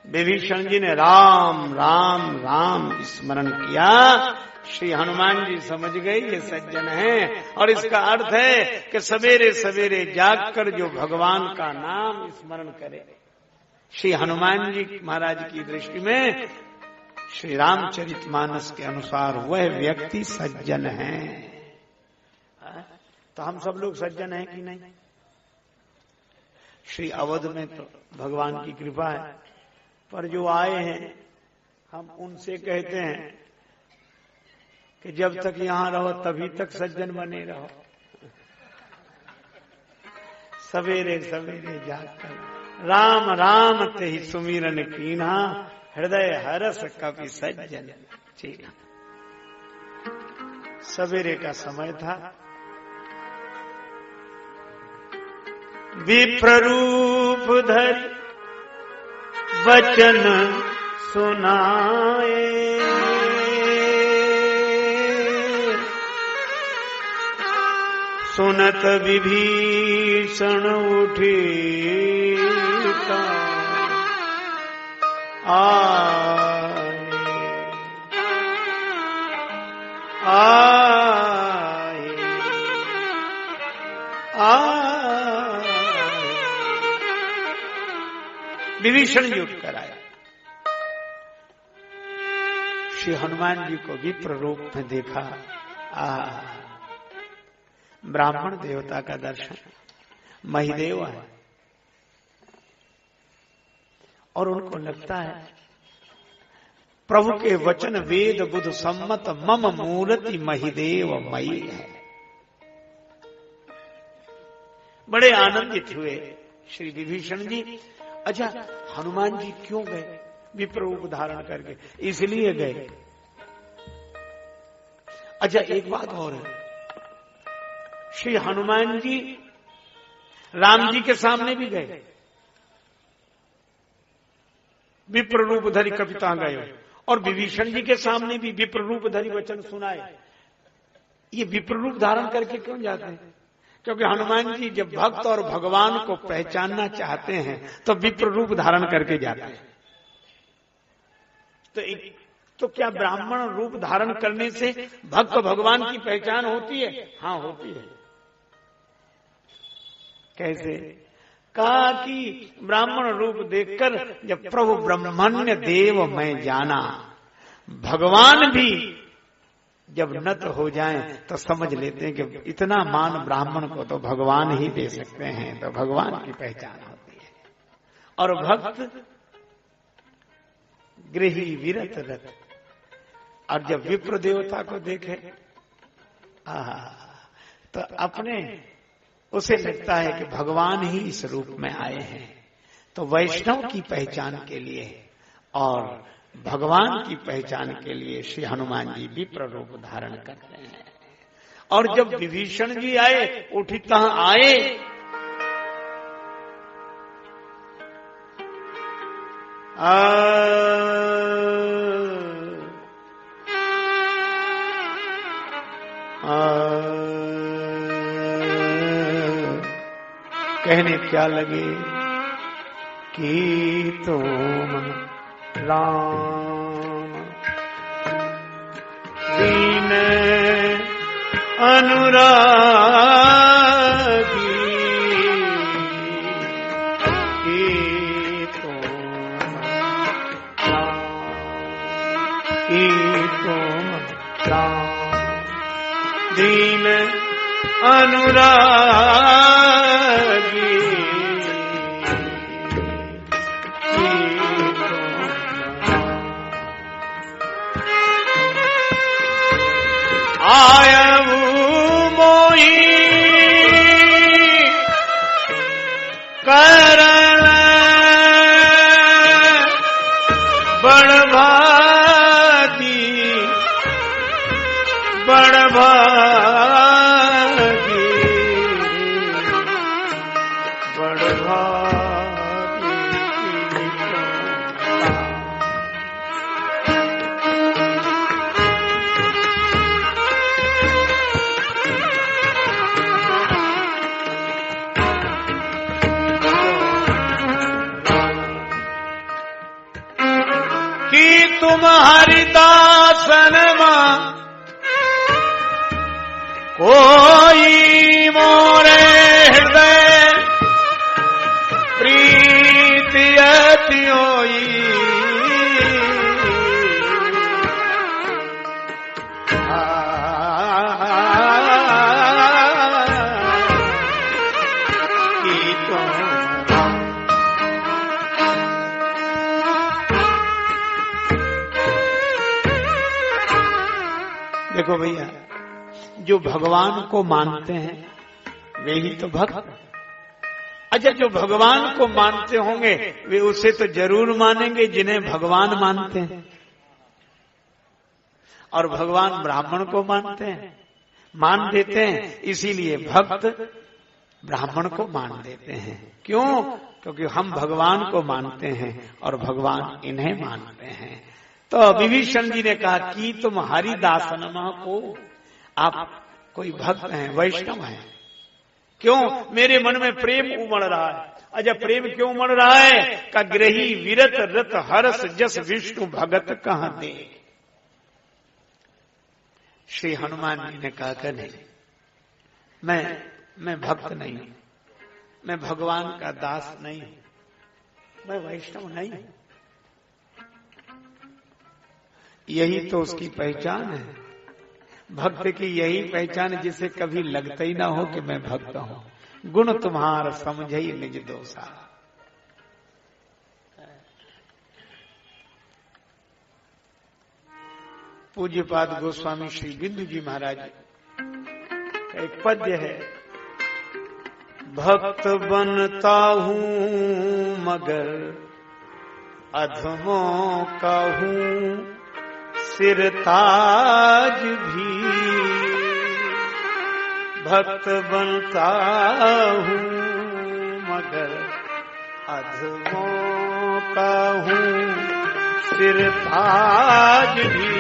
विभीषण जी ने राम राम राम स्मरण किया। श्री हनुमान जी समझ गए ये सज्जन हैं, और इसका अर्थ है कि सवेरे सवेरे जागकर जो भगवान का नाम स्मरण करे। श्री हनुमान जी महाराज की दृष्टि में श्री रामचरितमानस के अनुसार वह व्यक्ति सज्जन है। तो हम सब लोग सज्जन हैं कि नहीं? श्री अवध में तो भगवान की कृपा है, पर जो आए हैं हम उनसे कहते हैं कि जब तक यहां रहो तभी तक सज्जन बने रहो। सवेरे सवेरे जाकर राम राम ते ही सुमिरन कीन्हा, हृदय हरस कपि सज्जन। ठीक, सवेरे का समय था। विप्र रूप धरि वचन सुनाए, सुनत विभीषण उठी आए, विभीषण जी उठकर आया। श्री हनुमान जी को विप्र रूप में देखा। ब्राह्मण देवता का दर्शन, महिदेव है, और उनको लगता है प्रभु के वचन वेद बुध सम्मत मम मूर्ति महिदेव मई है। बड़े आनंदित हुए श्री विभीषण जी। अच्छा, हनुमान जी क्यों गए विप्र रूप धारण करके? इसलिए गए। अच्छा, एक बात और है, श्री हनुमान जी राम जी के सामने भी गए, विप्र रूप धरि कपिता गए, और विभीषण जी के सामने भी विप्र रूप धरि वचन सुनाए। ये विप्र रूप धारण करके क्यों जाते हैं? क्योंकि हनुमान जी जब भक्त और भगवान को पहचानना चाहते हैं तो विप्र रूप धारण करके जाते हैं। तो क्या ब्राह्मण रूप धारण करने से भक्त भगवान की पहचान होती है? हाँ, होती है। कैसे? कहा कि ब्राह्मण रूप देखकर जब प्रभु ब्रह्मण्य देव मैं जाना, भगवान भी जब नत हो जाएं तो समझ लेते हैं कि इतना मान ब्राह्मण को तो भगवान ही दे सकते हैं, तो भगवान की पहचान होती है। और भक्त गृही विरत रत, और जब विप्र देवता को देखे तो अपने उसे लगता है कि भगवान ही इस रूप में आए हैं। तो वैष्णव की पहचान के लिए और भगवान की पहचान के लिए श्री हनुमान जी विप्र रूप धारण करते हैं। और जब विभीषण जी आए, उठित आए, कहने क्या लगे कि तुम राम दीन अनुरागी, कि तुम राम दीन अनुरागी, आयऊ मोही करण बड़भागी, बड़भागी, कि तुम हरिदासन मां कोई मोरे हृदय प्रीति अति होई देखो भैया, जो भगवान को मानते हैं वे ही तो भक्त। अच्छा, जो भगवान को मानते होंगे वे उसे तो जरूर मानेंगे जिन्हें भगवान मानते हैं। और भगवान ब्राह्मण को मानते हैं, मान देते हैं, इसीलिए भक्त ब्राह्मण को मान देते हैं। क्यों? क्योंकि हम भगवान को मानते हैं और भगवान इन्हें मानते हैं। तो विभीषण जी ने कहा कि तुम हरिदासनमा को, आप कोई भक्त हैं, वैष्णव हैं। क्यों? मेरे मन में प्रेम उमड़ रहा है। अच्छा, प्रेम क्यों उमड़ रहा है? का ग्रही विरत रत हरस जस विष्णु भगत कहां दे। श्री हनुमान जी ने कहा कि नहीं, मैं भक्त नहीं हूं, मैं भगवान का दास नहीं हूं, मैं वैष्णव नहीं हूं। यही तो उसकी पहचान है। भक्त की यही पहचान है जिसे कभी लगता ही ना हो कि मैं भक्त हूं। गुण तुम्हार समझे ही निज दोषा। पूज्यपाद गोस्वामी श्री बिंदु जी महाराज का एक पद्य है, भक्त बनता हूं मगर अधमों का हूं सिरताज भी। भक्त बनता हूं मगर अधमों का हूं सिरताज भी।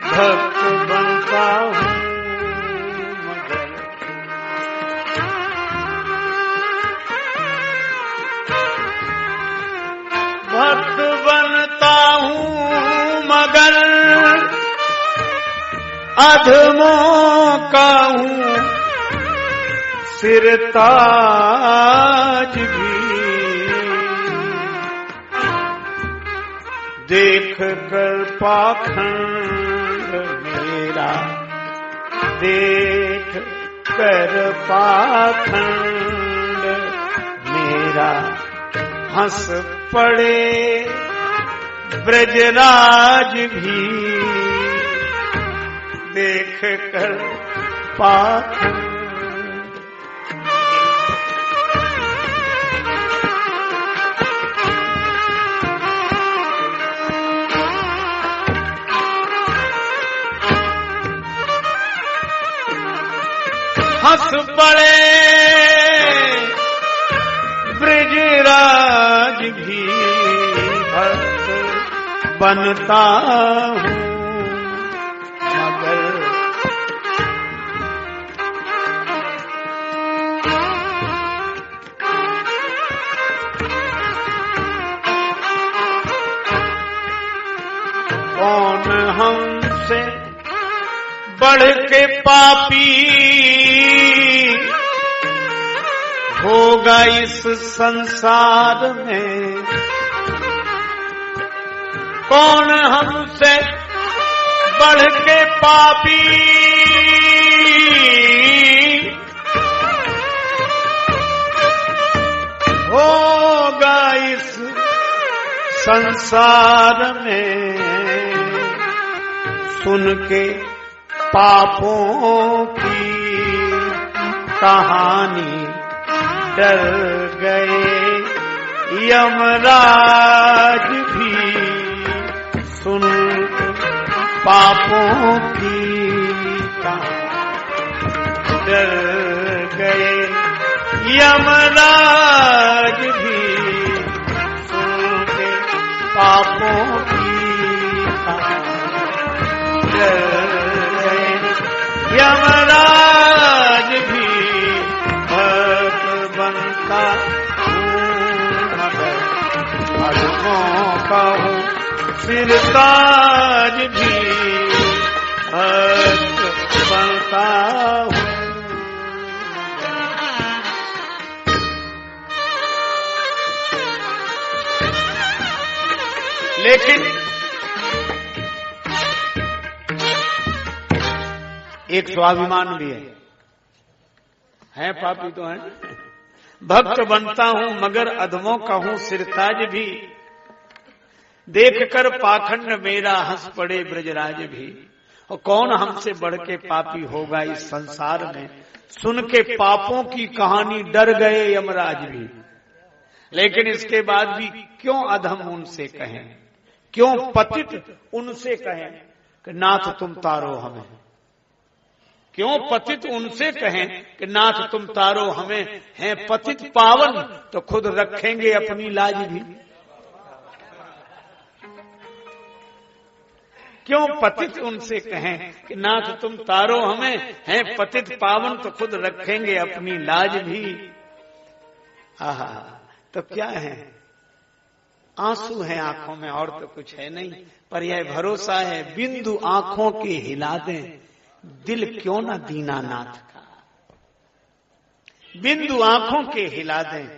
भक्त बनता हूं मगर भक्त बनता हूं मगर अधमों का हूं सिरताज भी। देख कर पाखंड मेरा, देख कर पाखंड मेरा, हंस पड़े ब्रजराज भी। देख कर पाखंड हंस पड़े ब्रजराज भी। भक्त बनता हूं मगर कौन हमसे बढ़ के पापी होगा इस संसार में। कौन हमसे बढ़ के पापी होगा इस संसार में। सुन के पापों की कहानी डर गए यमराज भी। सुन पापों की कहानी डर गए यमराज भी। सुन के पापों की कहानी डर गए यमराज भी। बनता हूं मगर अधमों का हूँ सिरताज भी भक्त बनता हूँ। लेकिन एक स्वाभिमान भी है पापी तो है। भक्त बनता हूं मगर अधमों का हूं सिरताज भी, देखकर पाखंड मेरा हंस पड़े ब्रजराज भी। और कौन हमसे बढ़ के पापी होगा इस संसार में, सुन के पापों की कहानी डर गए यमराज भी। लेकिन इसके बाद भी क्यों अधम उनसे कहें, क्यों पतित उनसे कहें कि नाथ तुम तारो हमें। क्यों पतित उनसे कहें कि नाथ तुम तारो हमें, हैं पतित पावन तो खुद रखेंगे अपनी लाज भी। क्यों पतित उनसे कहें कि नाथ तुम तारो हमें, हैं पतित पावन तो खुद रखेंगे अपनी लाज भी। आहा, तो क्या है, आंसू हैं आंखों में और तो कुछ है नहीं, पर यह भरोसा है बिंदु आंखों के हिला दें दिल क्यों ना दीनानाथ का। बिंदु आंखों के हिला दें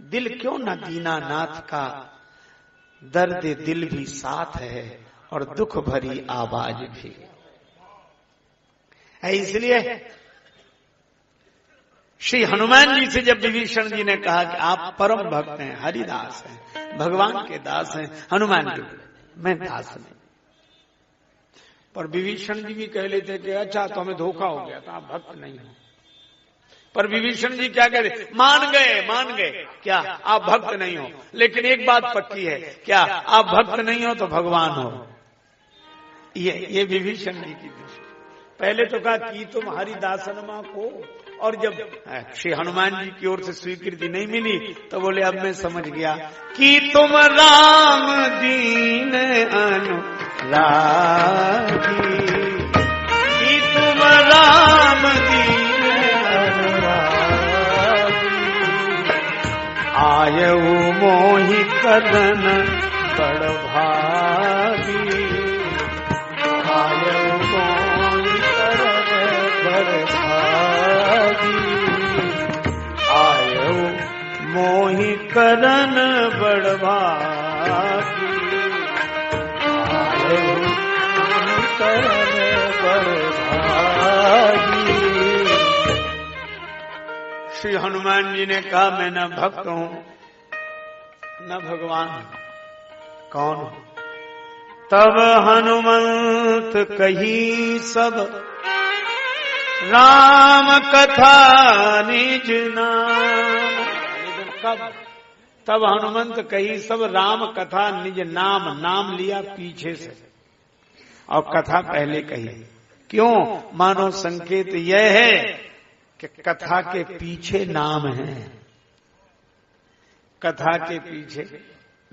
दिल क्यों ना दीनानाथ का। दर्द दिल भी साथ है और दुख भरी आवाज भी है। इसलिए श्री हनुमान जी से जब विभीषण जी ने कहा कि आप परम भक्त हैं, हरिदास हैं, भगवान के दास हैं, हनुमान जी मैं दास नहीं। पर विभीषण जी भी कह लेते कि अच्छा तो हमें धोखा हो गया था, आप भक्त नहीं हो। पर विभीषण जी क्या कह रहे, मान गए क्या आप भक्त नहीं हो, लेकिन एक बात पक्की है, क्या आप भक्त नहीं हो तो भगवान हो। ये विभीषण जी की दृष्टि। पहले तो कहा कि तुम हरिदासनमा को, और जब श्री हनुमान जी की ओर से स्वीकृति नहीं मिली तो बोले अब मैं समझ गया कि तुम राम दीन अनुरागी, कि तुम राम दीन अनुरागी। आयऊ मोहि कदन बड़ भागी, आयऊ मोहि कदन बड़ भागी। आयऊ मोहि करन बड़ भागी, आयऊ मोहि करन बड़ भागी। श्री हनुमान जी ने कहा मैं न भक्त हूं न भगवान, कौन हूं। तब हनुमंत कही सब राम कथा निज नाम। कब, तब हनुमंत कही सब राम कथा निज नाम, नाम लिया पीछे से और कथा पहले कही। क्यों, मानो संकेत यह है कि कथा के पीछे नाम है, कथा के पीछे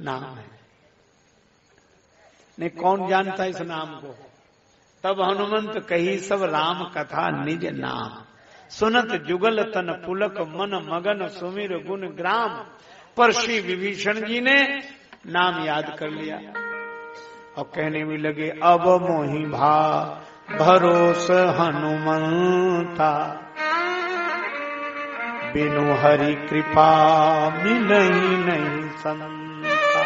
नाम है। नहीं, कौन जानता इस नाम को। तब हनुमंत कही सब राम कथा निज नाम, सुनत जुगल तन पुलक मन मगन सुमिर गुण ग्राम। पर श्री विभीषण जी ने नाम याद कर लिया और कहने में लगे अब मोहि भा भरोस हनुमंता, बिनु हरि कृपा मिलहि नहीं संता।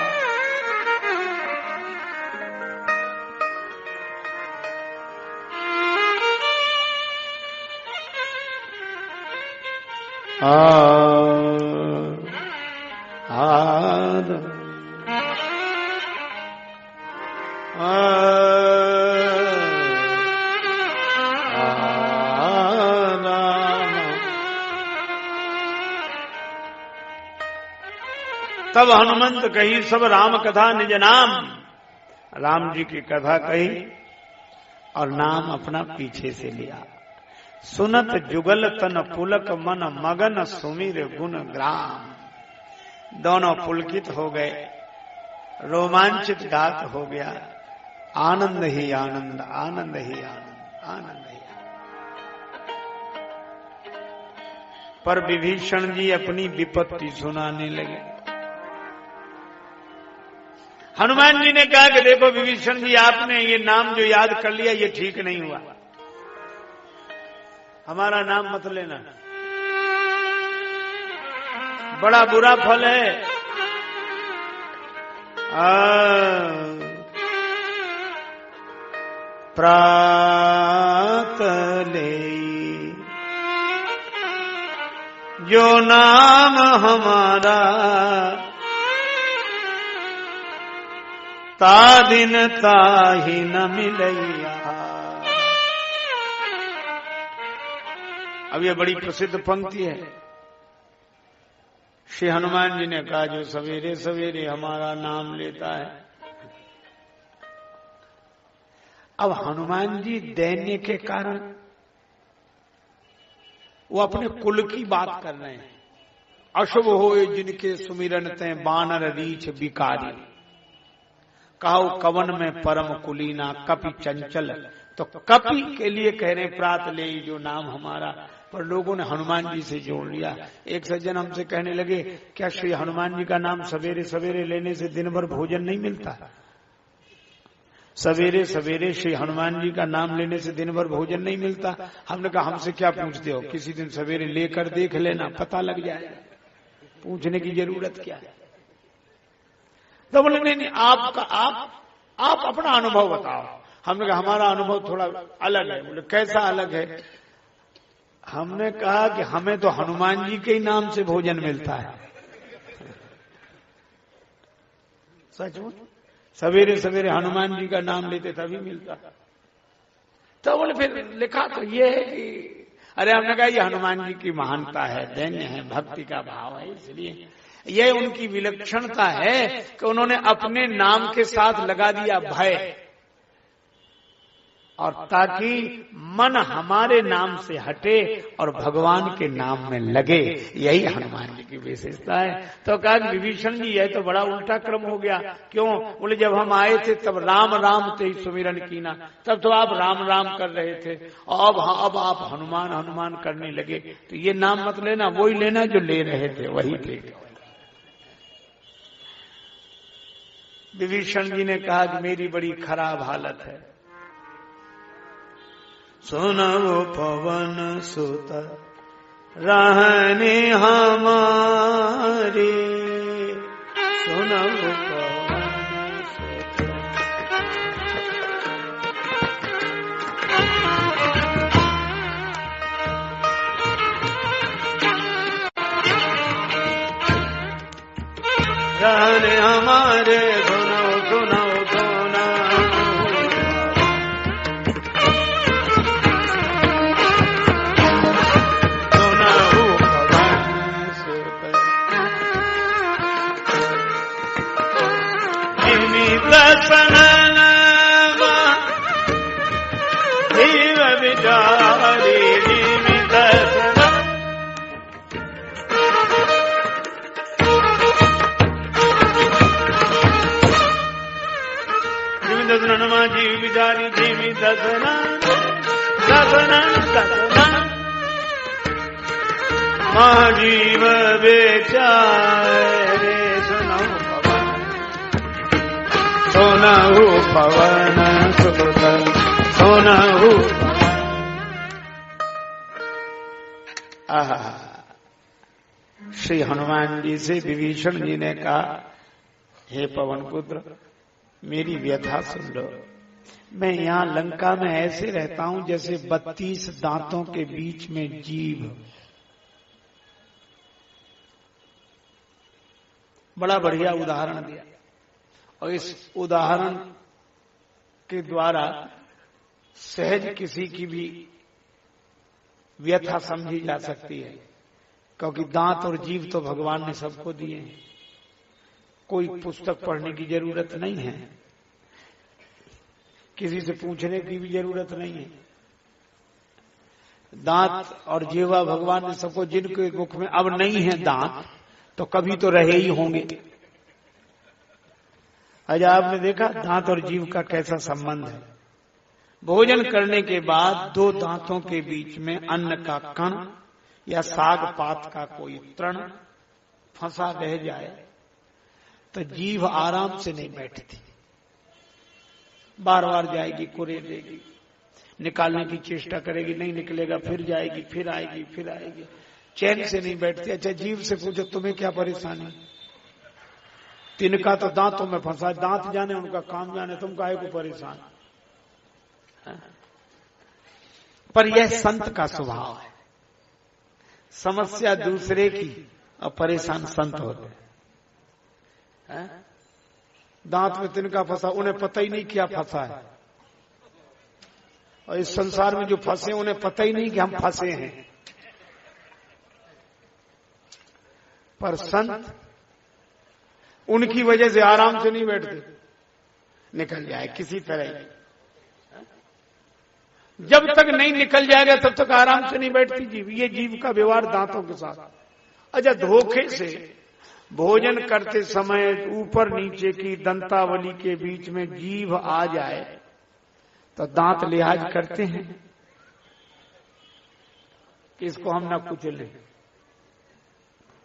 तब हनुमंत कही सब राम कथा निज नाम, राम जी की कथा कही और नाम अपना पीछे से लिया। सुनत जुगल तन पुलक मन मगन सुमिर गुण ग्राम। दोनों पुलकित हो गए, रोमांचित गात हो गया। आनंद ही आनंद, आनंद ही आनंद, आनंद ही आनंद। पर विभीषण जी अपनी विपत्ति सुनाने लगे। हनुमान जी ने कहा कि देखो विभीषण जी, आपने ये नाम जो याद कर लिया ये ठीक नहीं हुआ, हमारा नाम मत लेना, बड़ा बुरा फल है। प्रातले जो नाम हमारा, ता दिन ताहि न मिलैया। अब ये बड़ी प्रसिद्ध पंक्ति है। श्री हनुमान जी ने कहा जो सवेरे सवेरे हमारा नाम लेता है। अब हनुमान जी दैन्य के कारण वो अपने कुल की बात कर रहे हैं। अशुभ होए जिनके सुमिरन ते बानर रीछ बिकारी, कहो कवन में परम कुलीना कपि चंचल। तो कपि के लिए कह रहे प्रात ले जो नाम हमारा, पर लोगों ने हनुमान जी से जोड़ लिया। एक सज्जन हमसे कहने लगे क्या श्री हनुमान जी का नाम सवेरे सवेरे लेने से दिन भर भोजन नहीं मिलता? सवेरे सवेरे श्री हनुमान जी का नाम लेने से दिन भर भोजन नहीं मिलता? हमने कहा हमसे क्या पूछते हो, किसी दिन सवेरे लेकर देख लेना, पता लग जाएगा, पूछने की जरूरत क्या है। तो बोले नहीं, आपका आप अपना अनुभव बताओ। हमने कहा हमारा अनुभव थोड़ा अलग है। बोले कैसा अलग है? हमने कहा कि हमें तो हनुमान जी के ही नाम से भोजन मिलता है। सचमुच सवेरे सवेरे हनुमान जी का नाम लेते तभी मिलता। तो बोले फिर लिखा तो ये है कि अरे हमने कहा ये हनुमान जी की महानता है, दैन्य है, भक्ति का भाव है, इसलिए ये उनकी विलक्षणता है कि उन्होंने अपने नाम के साथ लगा दिया भय, और ताकि मन हमारे नाम से हटे और भगवान के नाम में लगे। यही हनुमान जी की विशेषता है। तो कहा विभीषण जी यह तो बड़ा उल्टा क्रम हो गया। क्यों? बोले जब हम आए थे तब राम राम ते सुमिरन कीना, तब तो आप राम राम कर रहे थे, और अब आप हनुमान हनुमान करने लगे। तो ये नाम मत लेना, वही लेना जो ले रहे थे वही थे। विभीषण जी ने कहा कि मेरी बड़ी खराब हालत है। सुनौ पवन सुत रहने हमारे, सुनौ पवन सुत। रहने हमारे, सुनौ सुनौ सुनौ। जीव विचारी जीवित दसनमा जीव विचारी जीवित दसना दसना दसना महाजीव बेचारे। सुनौ पवन सुत सुनौ। श्री हनुमान जी से विभीषण जी ने कहा हे पवन पुत्र, मेरी व्यथा सुन लो। मैं यहाँ लंका में ऐसे रहता हूं जैसे 32 दांतों के बीच में जीभ। बड़ा बढ़िया उदाहरण दिया, और इस उदाहरण के द्वारा सहज किसी की भी व्यथा समझी जा सकती है, क्योंकि दांत और जीभ तो भगवान ने सबको दिए हैं। कोई पुस्तक पढ़ने की जरूरत नहीं है, किसी से पूछने की भी जरूरत नहीं है। दांत और जीवा भगवान ने सबको, जिनके मुख में अब नहीं है दांत तो कभी तो रहे ही होंगे। आज आपने देखा दांत और जीव का कैसा संबंध है। भोजन करने के बाद 2 दांतों के बीच में अन्न का कण या साग पात का कोई तृण फंसा रह जाए तो जीभ आराम से नहीं बैठती, बार बार जाएगी, कुरेदेगी, निकालने की चेष्टा करेगी, नहीं निकलेगा, फिर जाएगी, फिर आएगी, फिर आएगी, चैन से नहीं बैठती। अच्छा जीभ से पूछो तुम्हें क्या परेशानी? तिनका तो दांतों में फंसा, दांत जाने उनका काम जाने, तुम काहे को परेशान? पर यह संत का स्वभाव है, समस्या दूसरे की और परेशान संत होते हैं। दांत में तिनका फंसा, उन्हें पता ही नहीं क्या फंसा है, और इस संसार में जो फंसे उन्हें पता ही नहीं कि हम फंसे हैं। पर संत उनकी वजह से आराम से नहीं बैठते, निकल जाए किसी तरह। जब तक नहीं निकल जाएगा तब तक आराम से नहीं बैठती जीव। ये जीव का व्यवहार दांतों के साथ। अच्छा धोखे से भोजन करते समय ऊपर नीचे की दंतावली के बीच में जीभ आ जाए तो दांत लिहाज करते हैं कि इसको हम ना कुचलें,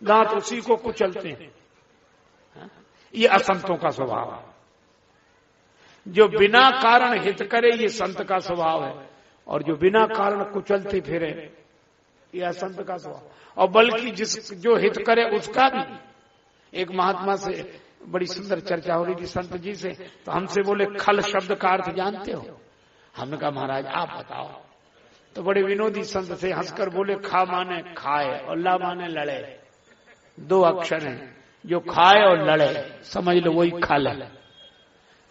दांत उसी को कुचलते हैं। ये असंतों का स्वभाव है। जो बिना कारण हित करे ये संत का स्वभाव है, और जो बिना कारण कुचलते फिरे ये असंत का स्वभाव। और बल्कि जो हित करे उसका भी। एक महात्मा से बड़ी सुंदर चर्चा हो रही थी संत जी से, तो हमसे बोले खल शब्द का अर्थ जानते हो? हमने कहा महाराज आप बताओ। तो बड़े विनोदी संत से हंसकर बोले खा माने खाए और ला माने लड़े, दो अक्षर हैं, जो खाए और लड़े समझ लो वही खल है।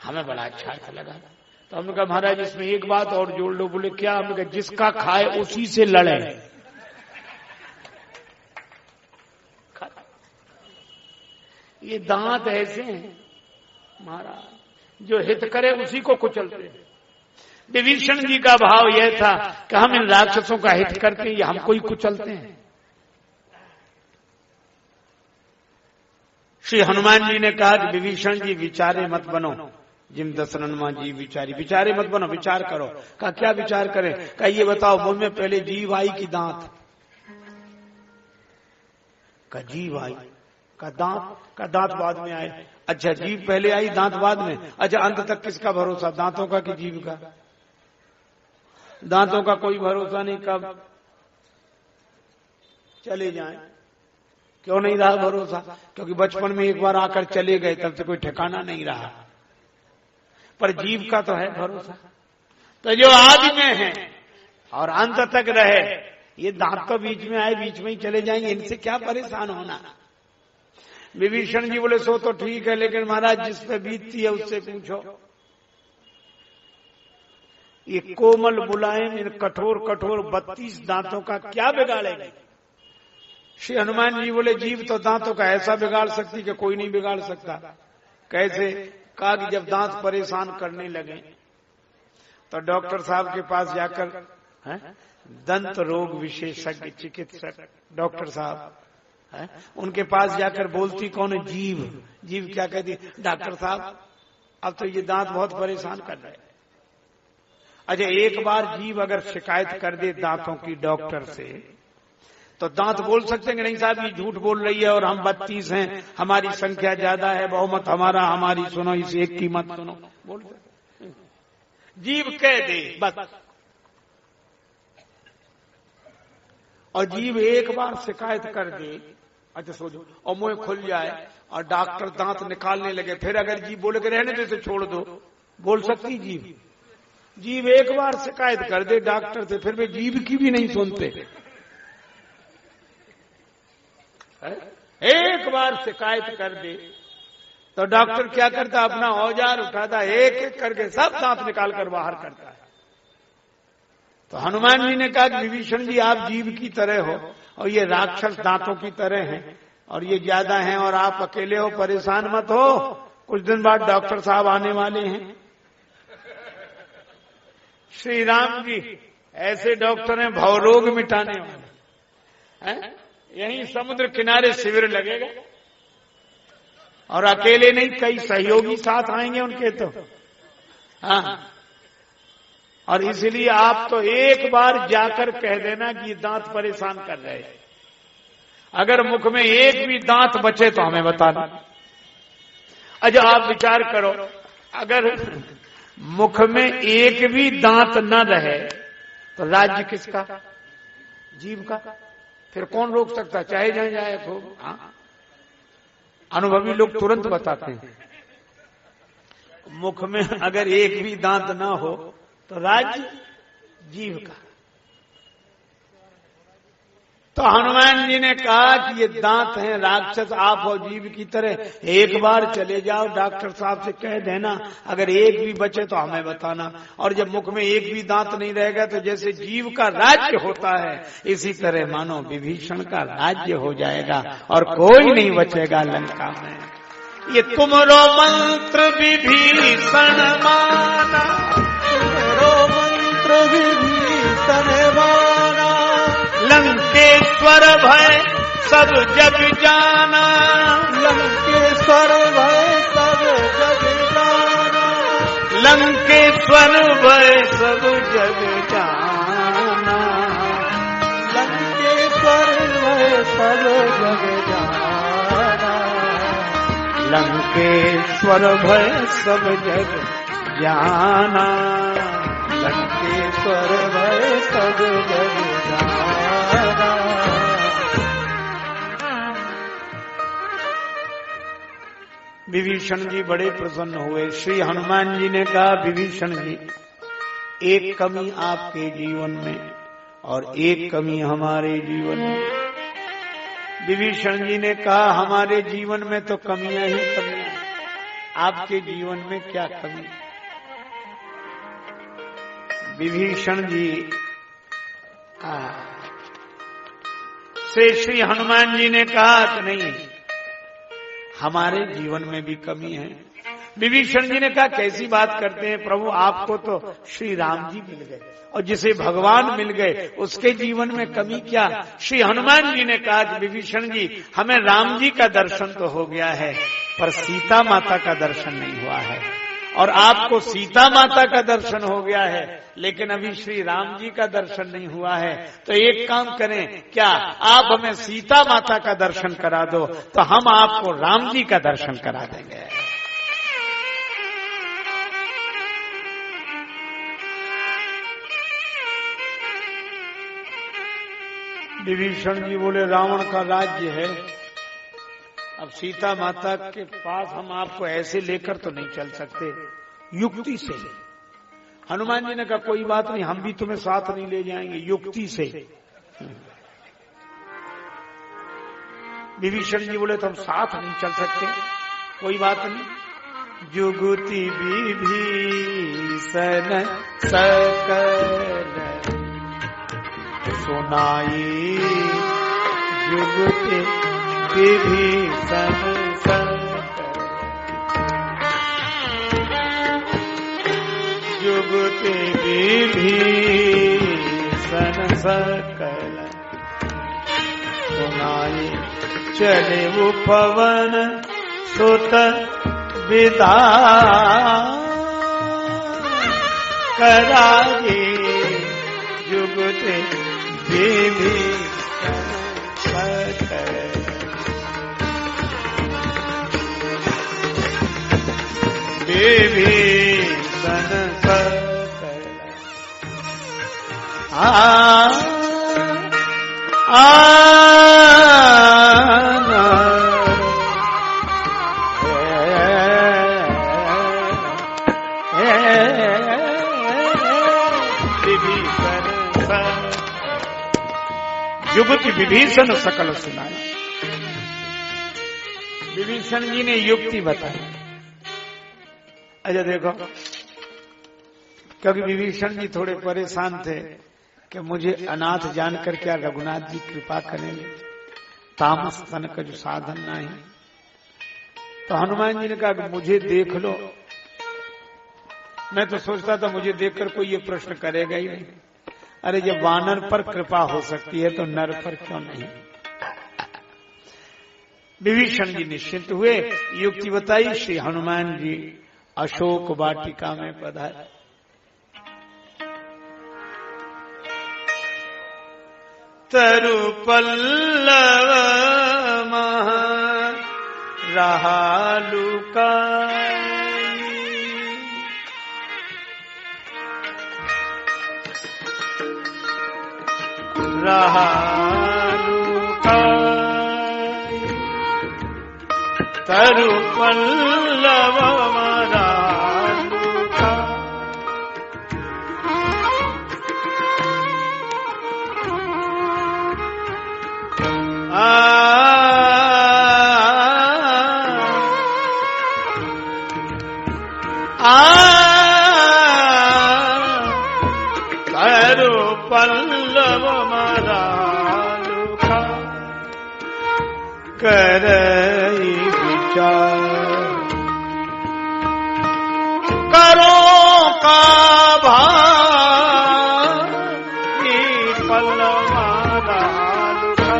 हमें बड़ा अच्छा लगा। तो हमने कहा महाराज इसमें एक बात और जोड़ लो। बोले क्या? हमने कहा जिसका खाए उसी से लड़े। ये दांत ऐसे हैं महाराज, जो हित करे उसी को कुचलते हैं। विभीषण जी का भाव यह था कि हम इन राक्षसों का हित करते हैं, ये हमको ही कुचलते हैं। श्री हनुमान जी ने कहा कि विभीषण जी विचारे मत बनो, जिम दशरथमा जी विचारी, विचारे मत बनो, विचार करो। कहा क्या विचार करें? कहा ये बताओ मुंह में पहले जीभ आई कि दांत? का जीभ आई। का दांत बाद में आए। अच्छा जीभ पहले आई दांत बाद में। अच्छा अंत तक किसका भरोसा, दांतों का कि जीभ का? दांतों का कोई भरोसा नहीं, कब चले जाएं। क्यों नहीं रहा भरोसा? क्योंकि बचपन में एक बार आकर चले गए, तब से कोई ठिकाना नहीं रहा। पर जीव का तो है भरोसा। तो जो आदि में है और अंत तक रहे, ये दांत तो बीच में आए बीच में ही चले जाएंगे, इनसे क्या परेशान होना। विभीषण जी बोले सो तो ठीक है, लेकिन महाराज जिस पे बीतती है उससे पूछो। ये कोमल मुलायम इन कठोर कठोर 32 दांतों का क्या बिगाड़ेगा? श्री हनुमान जी बोले जीव तो दांतों का ऐसा बिगाड़ सकती कि कोई नहीं बिगाड़ सकता। कैसे? कहा कि जब दांत परेशान करने लगे तो डॉक्टर साहब के पास जाकर, दंत रोग विशेषज्ञ चिकित्सक डॉक्टर साहब, उनके पास जाकर बोलती कौन है? जीव। जीव क्या कहती? डॉक्टर साहब अब तो ये दांत बहुत परेशान कर रहे हैं। अच्छा एक बार जीव अगर शिकायत कर दे दांतों की डॉक्टर से, तो दांत बोल सकते हैं कि नहीं साहब ये झूठ बोल रही है और हम 32 हैं, हमारी संख्या ज्यादा है, बहुमत हमारा, हमारी सुनो, इस एक की मत सुनो, बोल सकते? जीव कह दे बस। और जीव एक बार शिकायत कर दे, अच्छा सोचो, और मुंह खुल जाए और डॉक्टर दांत निकालने लगे, फिर अगर जीव बोले कि रहने दे तो छोड़ दो, बोल सकती जीव? जीव एक बार शिकायत कर दे डॉक्टर से, फिर वे जीव की भी नहीं सुनते। एक बार शिकायत कर दे तो डॉक्टर क्या करता? अपना औजार उठाता, एक एक करके सब दांत निकाल कर बाहर करता है। तो हनुमान जी ने कहा कि विभीषण जी आप जीव की तरह हो और ये राक्षस दांतों की तरह हैं, और ये ज्यादा हैं और आप अकेले हो, परेशान मत हो, कुछ दिन बाद डॉक्टर साहब आने वाले हैं। श्री राम जी ऐसे डॉक्टर हैं भवरोग मिटाने वाले हैं। यहीं समुद्र किनारे शिविर लगेगा और अकेले नहीं कई सहयोगी साथ आएंगे उनके। तो हाँ, और इसलिए आप तो एक बार जाकर कह देना कि दांत परेशान कर रहे हैं। अगर मुख में एक भी दांत बचे तो हमें बताना। अच्छा आप विचार करो, अगर मुख में एक भी दांत न रहे तो राज्य किसका? जीव का। फिर कौन रोक सकता? चाहे जाए जाए खूब। हाँ, अनुभवी लोग तुरंत बताते हैं, मुख में अगर एक भी दांत ना हो तो राज्य जीव का। तो हनुमान जी ने कहा कि ये दांत हैं राक्षस, आप और जीव की तरह, एक बार चले जाओ डॉक्टर साहब से कह देना, अगर एक भी बचे तो हमें बताना। और जब मुख में एक भी दांत नहीं रहेगा तो जैसे जीव का राज्य होता है, इसी तरह मानो विभीषण का राज्य हो जाएगा और कोई नहीं बचेगा लंका में। ये तुमरो मंत्र विभीषण माना, तुमरो मंत्र विभीषण माना, लंकेश्वर भय सब जग जाना, लंकेश्वर भय सब जग जाना, लंकेश्वर भय सब जग जाना, लंकेश्वर भय सब जग जाना, लंकेश्वर भय सब जग जाना, लंकेश्वर भय सब जग जाना। विभीषण जी बड़े प्रसन्न हुए। श्री हनुमान जी ने कहा, विभीषण जी, एक कमी आपके जीवन में और एक कमी हमारे जीवन में। विभीषण जी ने कहा, हमारे जीवन में तो कमियां ही कमियां, आपके जीवन में क्या कमी? विभीषण जी से श्री हनुमान जी ने कहा कि नहीं, हमारे जीवन में भी कमी है। विभीषण जी ने कहा, कैसी बात करते हैं प्रभु, आपको तो श्री राम जी मिल गए और जिसे भगवान मिल गए उसके जीवन में कमी क्या? श्री हनुमान जी ने कहा कि विभीषण जी, हमें राम जी का दर्शन तो हो गया है पर सीता माता का दर्शन नहीं हुआ है, और आपको सीता माता का दर्शन हो गया है लेकिन अभी श्री राम जी का दर्शन नहीं हुआ है। तो एक काम करें, क्या आप हमें सीता माता का दर्शन करा दो तो हम आपको राम जी का दर्शन करा देंगे। विभीषण जी बोले, रावण का राज्य है, अब सीता माता के पास हम आपको ऐसे लेकर तो नहीं चल सकते, युक्ति से। हनुमान जी ने कहा, कोई बात नहीं, हम भी तुम्हें साथ नहीं ले जाएंगे, युक्ति से। विभीषण जी बोले, तो हम साथ नहीं चल सकते, कोई बात नहीं। जुगुति विभीषण सकल सुनाई, जुगुति विभीषण सकल, जुगुति विभीषण सकल सुनाई, चले वो पवन सुत विदा कराए, जुगुति विभीषण सकल, विभीषण सकल। जुगुति विभीषण सकल सुनाई। विभीषण जी ने युक्ति बताई। अच्छा देखो, क्योंकि विभीषण जी थोड़े परेशान थे कि मुझे अनाथ जानकर क्या रघुनाथ जी कृपा करेंगे, तामस तन का जो साधन नहीं। तो हनुमान जी ने कहा कि मुझे देख लो। मैं तो सोचता था मुझे देखकर कोई ये प्रश्न करेगा ही नहीं। अरे जब वानर पर कृपा हो सकती है तो नर पर क्यों नहीं। विभीषण जी निश्चिंत हुए, युक्ति बताई। श्री हनुमान जी अशोक वाटिका में पधारे। तरु पल्लव महा रहा लुका रहा लुका तरु पल्लव मरा लुका तरु पल्लव मरा लुका करई विचार करो का भाई पल्लव मरा लुका।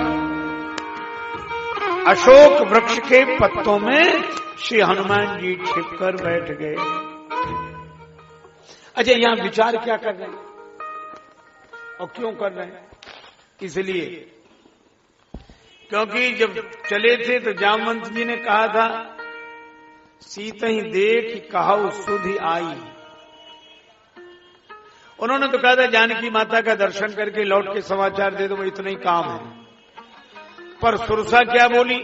अशोक वृक्ष के पत्तों में श्री हनुमान जी छिपकर बैठ गए। अच्छा, यहां विचार क्या कर रहे हैं और क्यों कर रहे हैं? इसलिए क्योंकि जब चले थे तो जामवंत जी ने कहा था, सीता ही देख कहाऊ सुधि आई। उन्होंने तो कहा था जानकी माता का दर्शन करके लौट के समाचार दे दो, इतना ही काम है। पर सुरसा क्या बोली?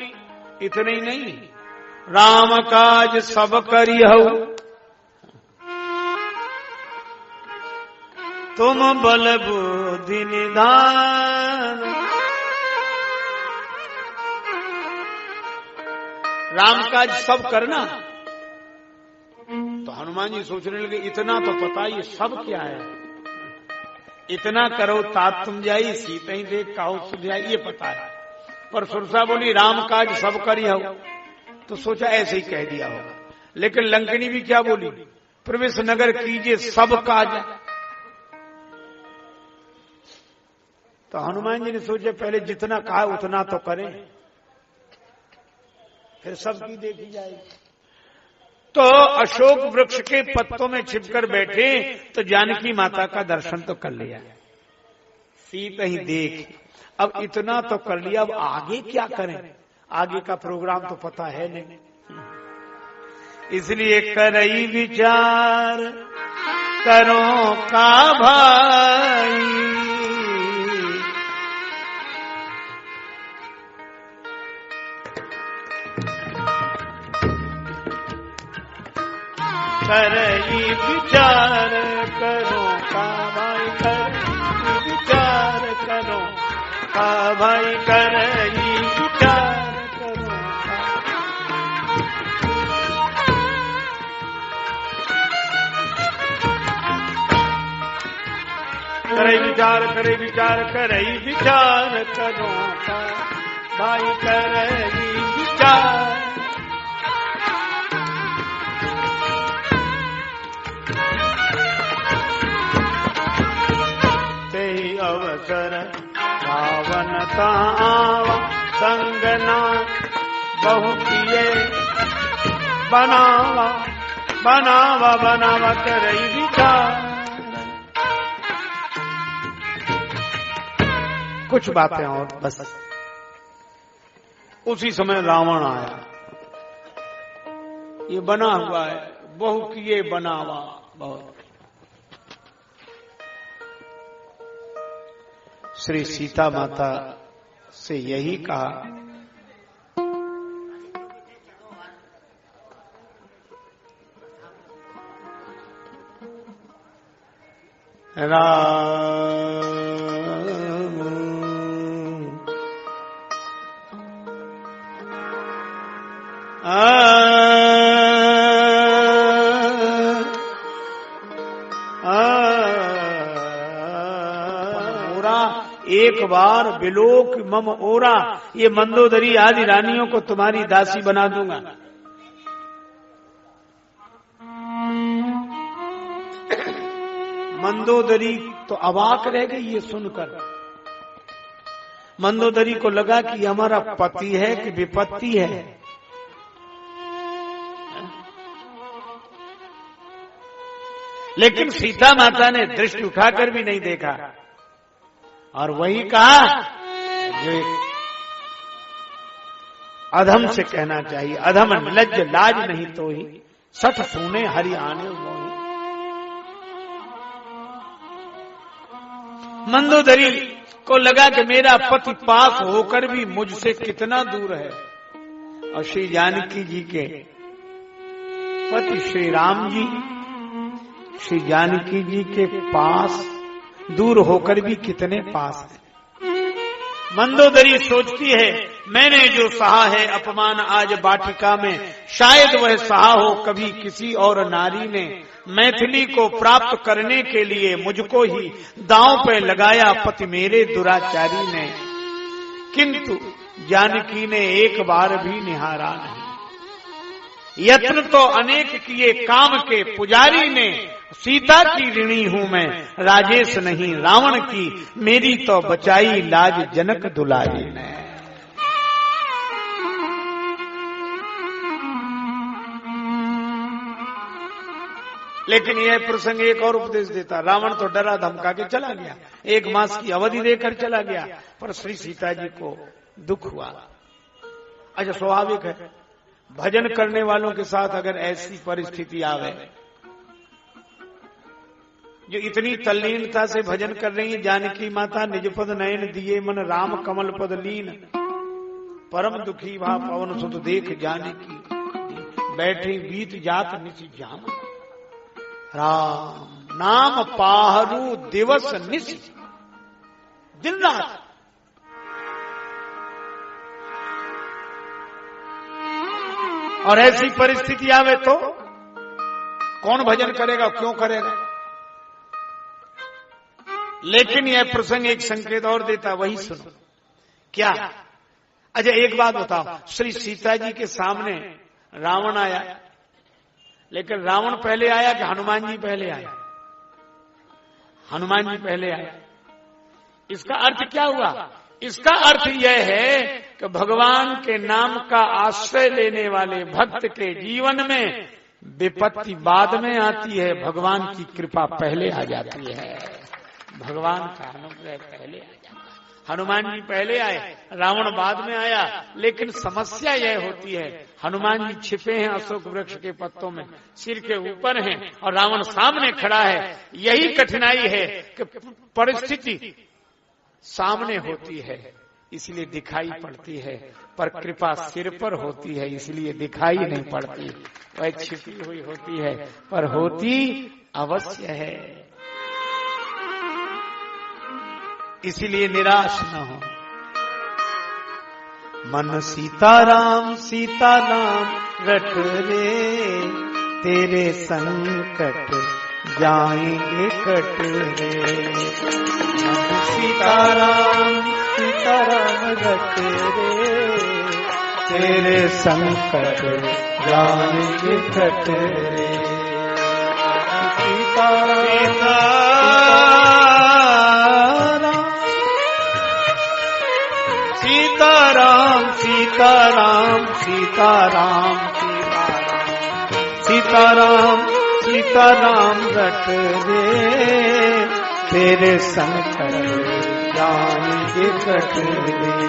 इतना ही नहीं, राम काज सब करिहु तुम बल बुद्धि निधान। राम काज सब करना। तो हनुमान जी सोचने लगे इतना तो पता, ये सब क्या है? इतना करो तात तुम जाई, सीता ही देख काहू सुध जाई, ये पता है। पर सुरसा बोली राम काज सब करिहु, तो सोचा ऐसे ही कह दिया होगा। लेकिन लंकिनी भी क्या बोली? प्रवेश नगर कीजिए सब काज। तो हनुमान जी ने सोचा पहले जितना कहा उतना तो करें, फिर सबकी देखी जाएगी। तो अशोक वृक्ष के पत्तों में छिपकर बैठे तो जानकी माता का दर्शन तो कर लिया, सीता ही देख। अब इतना तो कर लिया, अब आगे क्या करें? आगे का प्रोग्राम तो पता है नहीं। इसलिए करई विचार करो का भाई करई विचार करो का भाई, करई विचार करो का भाई, करई विचार करो का। करई विचार, करई विचार, करई विचार करो का भाई, करई विचार। अवसर रावण आवा संगना बहु किए बनावा बनावा बनावा करई विचार। कुछ बातें और बस। उसी समय रावण आया, ये बना हुआ है बहु किए बनावा बहुत। श्री सीता माता से यही कहा, एक बार बिलोक मम ओरा, ये मंदोदरी आदि रानियों को तुम्हारी दासी बना दूंगा। मंदोदरी तो अवाक रह गई ये सुनकर। मंदोदरी को लगा कि हमारा पति है कि विपत्ति है। लेकिन सीता माता ने दृष्टि उठाकर भी नहीं देखा और वही कहा जो अधम से कहना चाहिए, अधम लज्ज लाज नहीं तो ही सठ सुने हरि आने मोहि। मंदोदरी को लगा कि मेरा पति पास होकर भी मुझसे कितना दूर है, और श्री जानकी जी के पति श्री राम जी श्री जानकी जी के पास दूर होकर भी कितने पास है। मंदोदरी सोचती है मैंने जो सहा है अपमान आज वाटिका में, शायद वह सहा हो कभी किसी और नारी ने। मैथिली को प्राप्त करने के लिए मुझको ही दांव पे लगाया पति मेरे दुराचारी ने, किंतु जानकी ने एक बार भी निहारा नहीं। यत्न तो अनेक किए काम के पुजारी ने, सीता की ऋणी हूं मैं राजेश नहीं रावण की, मेरी तो बचाई लाज जनक दुलारी ने। लेकिन यह प्रसंग एक और उपदेश देता। रावण तो डरा धमका के चला गया, 1 मास की अवधि देकर चला गया, पर श्री सीता जी को दुख हुआ। अच्छा, स्वाभाविक है भजन करने वालों के साथ अगर ऐसी परिस्थिति आवे, जो इतनी तल्लीनता से भजन कर रही है, जानकी माता निजपद नयन दिए मन राम कमल पद लीन, परम दुखी भा पवन सुत देख जानकी, बैठी बीत जात निश जाम, राम नाम पाहरू दिवस निश, दिन रात। और ऐसी परिस्थिति आवे तो कौन भजन करेगा, क्यों करेगा। लेकिन यह प्रसंग एक संकेत और देता, वही सुनो क्या। अच्छा, एक बात बताओ, श्री सीता जी के सामने रावण आया, लेकिन रावण पहले आया कि हनुमान जी पहले आया? हनुमान जी पहले आया। इसका अर्थ क्या हुआ? इसका अर्थ यह है कि भगवान के नाम का आश्रय लेने वाले भक्त के जीवन में विपत्ति बाद में आती है, भगवान की कृपा पहले आ जाती है, भगवान का अनुग्रह पहले आ जाता है। हनुमान जी पहले आए, रावण बाद में आया। लेकिन समस्या यह होती है, हनुमान जी छिपे हैं अशोक वृक्ष के पत्तों में, सिर के ऊपर हैं, और रावण सामने खड़ा है। यही कठिनाई है कि परिस्थिति सामने होती है इसलिए दिखाई पड़ती है, पर कृपा सिर पर होती है इसलिए दिखाई नहीं पड़ती। वह छिपी हुई होती है पर होती अवश्य है, इसलिए निराश न हो। मन सीताराम सीताराम रट रे, तेरे संकट जाएंगे कट रे। मन सीताराम सीताराम रट रे, तेरे संकट जाएंगे कट रे। सीताराम सीताराम सीताराम सीताराम सीताराम रट रे, तेरे संकट जाएंगे कट रे।